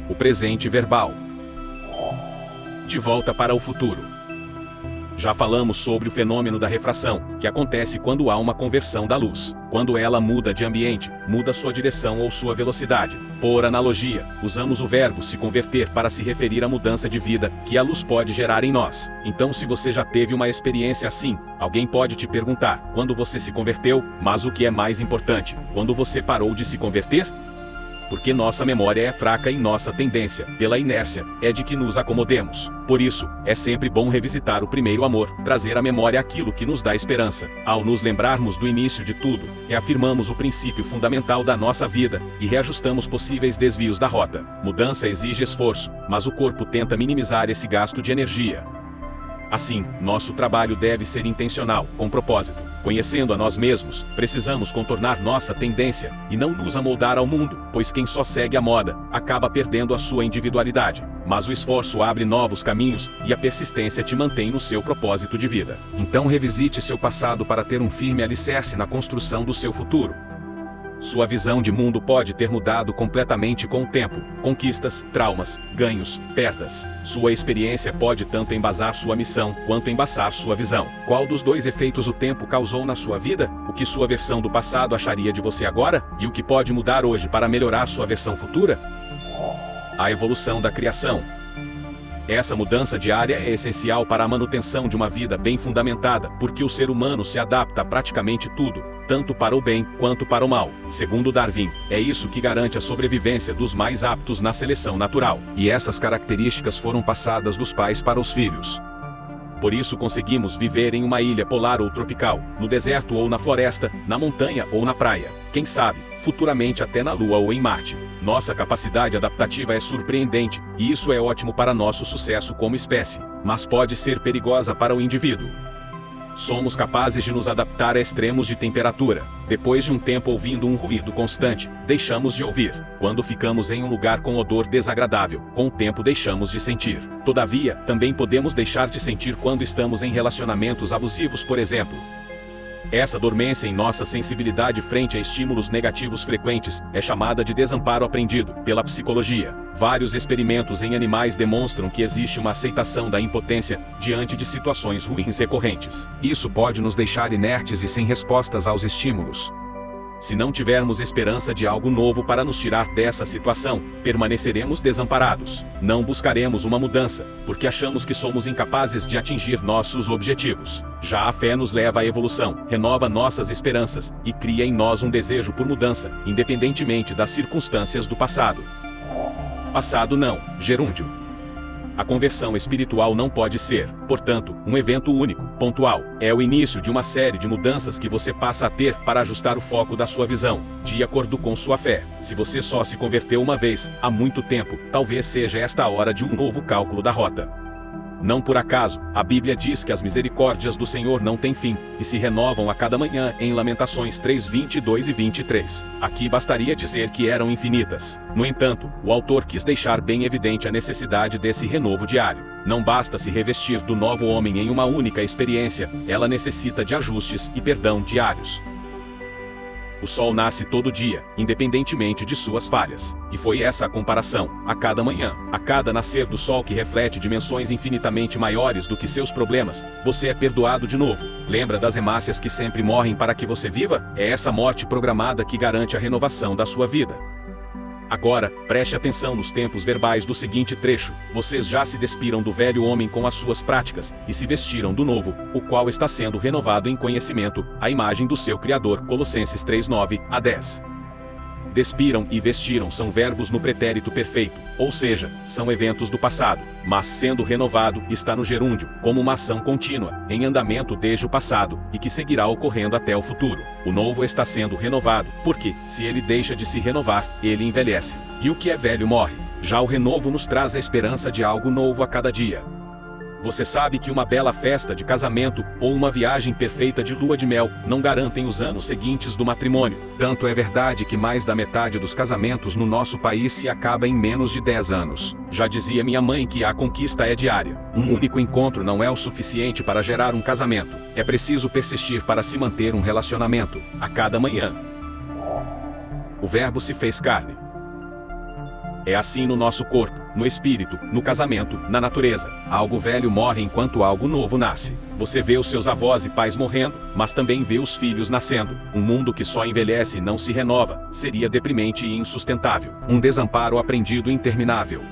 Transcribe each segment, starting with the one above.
o presente verbal. De volta para o futuro. Já falamos sobre o fenômeno da refração, que acontece quando há uma conversão da luz. Quando ela muda de ambiente, muda sua direção ou sua velocidade. Por analogia, usamos o verbo se converter para se referir à mudança de vida que a luz pode gerar em nós. Então, se você já teve uma experiência assim, alguém pode te perguntar, quando você se converteu? Mas o que é mais importante, quando você parou de se converter? Porque nossa memória é fraca e nossa tendência, pela inércia, é de que nos acomodemos. Por isso, é sempre bom revisitar o primeiro amor, trazer à memória aquilo que nos dá esperança. Ao nos lembrarmos do início de tudo, reafirmamos o princípio fundamental da nossa vida e reajustamos possíveis desvios da rota. Mudança exige esforço, mas o corpo tenta minimizar esse gasto de energia. Assim, nosso trabalho deve ser intencional, com propósito. Conhecendo a nós mesmos, precisamos contornar nossa tendência e não nos amoldar ao mundo, pois quem só segue a moda acaba perdendo a sua individualidade. Mas o esforço abre novos caminhos e a persistência te mantém no seu propósito de vida. Então revisite seu passado para ter um firme alicerce na construção do seu futuro. Sua visão de mundo pode ter mudado completamente com o tempo. Conquistas, traumas, ganhos, perdas. Sua experiência pode tanto embasar sua missão, quanto embaçar sua visão. Qual dos dois efeitos o tempo causou na sua vida? O que sua versão do passado acharia de você agora? E o que pode mudar hoje para melhorar sua versão futura? A evolução da criação. Essa mudança diária é essencial para a manutenção de uma vida bem fundamentada, porque o ser humano se adapta a praticamente tudo, tanto para o bem quanto para o mal. Segundo Darwin, é isso que garante a sobrevivência dos mais aptos na seleção natural. E essas características foram passadas dos pais para os filhos. Por isso conseguimos viver em uma ilha polar ou tropical, no deserto ou na floresta, na montanha ou na praia. Quem sabe, futuramente até na Lua ou em Marte. Nossa capacidade adaptativa é surpreendente, e isso é ótimo para nosso sucesso como espécie, mas pode ser perigosa para o indivíduo. Somos capazes de nos adaptar a extremos de temperatura. Depois de um tempo ouvindo um ruído constante, deixamos de ouvir. Quando ficamos em um lugar com odor desagradável, com o tempo deixamos de sentir. Todavia, também podemos deixar de sentir quando estamos em relacionamentos abusivos, por exemplo. Essa dormência em nossa sensibilidade frente a estímulos negativos frequentes é chamada de desamparo aprendido pela psicologia. Vários experimentos em animais demonstram que existe uma aceitação da impotência diante de situações ruins recorrentes. Isso pode nos deixar inertes e sem respostas aos estímulos. Se não tivermos esperança de algo novo para nos tirar dessa situação, permaneceremos desamparados. Não buscaremos uma mudança, porque achamos que somos incapazes de atingir nossos objetivos. Já a fé nos leva à evolução, renova nossas esperanças e cria em nós um desejo por mudança, independentemente das circunstâncias do passado. Passado não, gerúndio. A conversão espiritual não pode ser, portanto, um evento único, pontual. É o início de uma série de mudanças que você passa a ter para ajustar o foco da sua visão, de acordo com sua fé. Se você só se converteu uma vez, há muito tempo, talvez seja esta a hora de um novo cálculo da rota. Não por acaso, a Bíblia diz que as misericórdias do Senhor não têm fim, e se renovam a cada manhã em Lamentações 3:22 e 23. Aqui bastaria dizer que eram infinitas. No entanto, o autor quis deixar bem evidente a necessidade desse renovo diário. Não basta se revestir do novo homem em uma única experiência, ela necessita de ajustes e perdão diários. O sol nasce todo dia, independentemente de suas falhas. E foi essa a comparação. A cada manhã, a cada nascer do sol que reflete dimensões infinitamente maiores do que seus problemas, você é perdoado de novo. Lembra das hemácias que sempre morrem para que você viva? É essa morte programada que garante a renovação da sua vida. Agora, preste atenção nos tempos verbais do seguinte trecho. Vocês já se despiram do velho homem com as suas práticas, e se vestiram do novo, o qual está sendo renovado em conhecimento, à imagem do seu Criador. Colossenses 3:9 a 10. Despiram e vestiram são verbos no pretérito perfeito, ou seja, são eventos do passado, mas sendo renovado está no gerúndio, como uma ação contínua, em andamento desde o passado, e que seguirá ocorrendo até o futuro. O novo está sendo renovado, porque, se ele deixa de se renovar, ele envelhece. E o que é velho morre. Já o renovo nos traz a esperança de algo novo a cada dia. Você sabe que uma bela festa de casamento ou uma viagem perfeita de lua de mel não garantem os anos seguintes do matrimônio. Tanto é verdade que mais da metade dos casamentos no nosso país se acaba em menos de 10 anos. Já dizia minha mãe que a conquista é diária. Um único encontro não é o suficiente para gerar um casamento. É preciso persistir para se manter um relacionamento, a cada manhã. O Verbo se fez carne. É assim no nosso corpo, no espírito, no casamento, na natureza. Algo velho morre enquanto algo novo nasce. Você vê os seus avós e pais morrendo, mas também vê os filhos nascendo. Um mundo que só envelhece e não se renova seria deprimente e insustentável. Um desamparo aprendido interminável.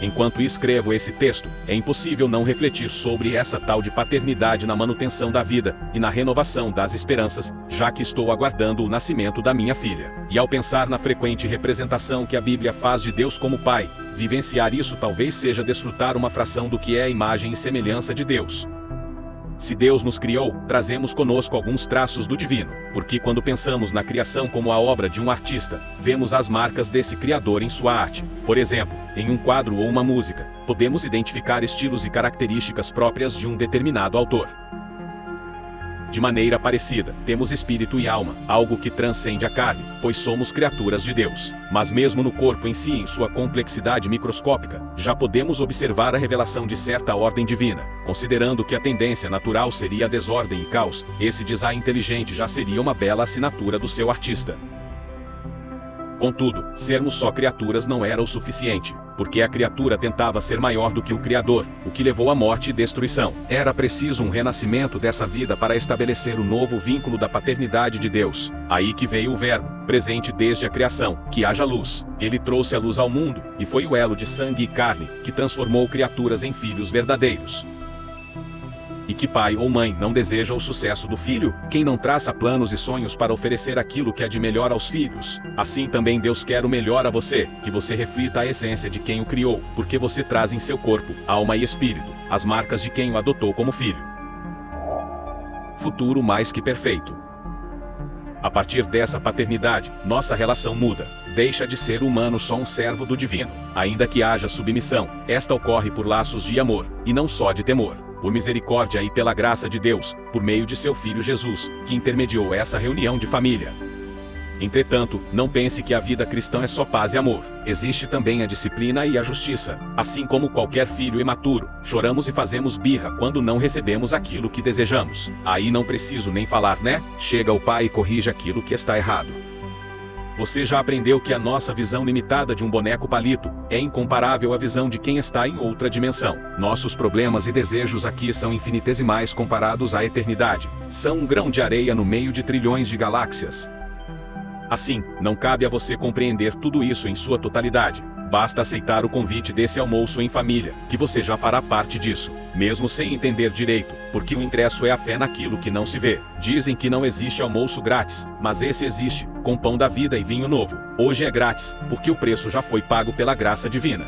Enquanto escrevo esse texto, é impossível não refletir sobre essa tal de paternidade na manutenção da vida e na renovação das esperanças, já que estou aguardando o nascimento da minha filha. E ao pensar na frequente representação que a Bíblia faz de Deus como Pai, vivenciar isso talvez seja desfrutar uma fração do que é a imagem e semelhança de Deus. Se Deus nos criou, trazemos conosco alguns traços do divino, porque quando pensamos na criação como a obra de um artista, vemos as marcas desse criador em sua arte. Por exemplo, em um quadro ou uma música, podemos identificar estilos e características próprias de um determinado autor. De maneira parecida, temos espírito e alma, algo que transcende a carne, pois somos criaturas de Deus. Mas mesmo no corpo em si, em sua complexidade microscópica, já podemos observar a revelação de certa ordem divina. Considerando que a tendência natural seria a desordem e caos, esse design inteligente já seria uma bela assinatura do seu artista. Contudo, sermos só criaturas não era o suficiente, porque a criatura tentava ser maior do que o Criador, o que levou à morte e destruição. Era preciso um renascimento dessa vida para estabelecer o novo vínculo da paternidade de Deus. Aí que veio o Verbo, presente desde a criação, que haja luz. Ele trouxe a luz ao mundo, e foi o elo de sangue e carne, que transformou criaturas em filhos verdadeiros. E que pai ou mãe não deseja o sucesso do filho? Quem não traça planos e sonhos para oferecer aquilo que é de melhor aos filhos? Assim também Deus quer o melhor a você, que você reflita a essência de quem o criou, porque você traz em seu corpo, alma e espírito, as marcas de quem o adotou como filho. Futuro mais que perfeito. A partir dessa paternidade, nossa relação muda. Deixa de ser humano só um servo do divino. Ainda que haja submissão, esta ocorre por laços de amor, e não só de temor. Por misericórdia e pela graça de Deus, por meio de seu Filho Jesus, que intermediou essa reunião de família. Entretanto, não pense que a vida cristã é só paz e amor. Existe também a disciplina e a justiça. Assim como qualquer filho imaturo, choramos e fazemos birra quando não recebemos aquilo que desejamos. Aí não preciso nem falar, né? Chega o pai e corrige aquilo que está errado. Você já aprendeu que a nossa visão limitada de um boneco palito é incomparável à visão de quem está em outra dimensão. Nossos problemas e desejos aqui são infinitesimais comparados à eternidade. São um grão de areia no meio de trilhões de galáxias. Assim, não cabe a você compreender tudo isso em sua totalidade. Basta aceitar o convite desse almoço em família, que você já fará parte disso, mesmo sem entender direito, porque o ingresso é a fé naquilo que não se vê. Dizem que não existe almoço grátis, mas esse existe, com pão da vida e vinho novo. Hoje é grátis, porque o preço já foi pago pela graça divina.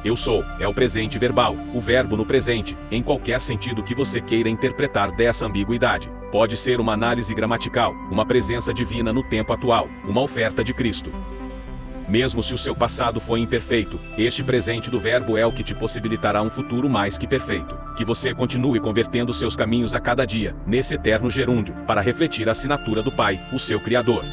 Eu sou, é o presente verbal, o verbo no presente, em qualquer sentido que você queira interpretar dessa ambiguidade. Pode ser uma análise gramatical, uma presença divina no tempo atual, uma oferta de Cristo. Mesmo se o seu passado foi imperfeito, este presente do verbo é o que te possibilitará um futuro mais que perfeito. Que você continue convertendo seus caminhos a cada dia, nesse eterno gerúndio, para refletir a assinatura do Pai, o seu Criador.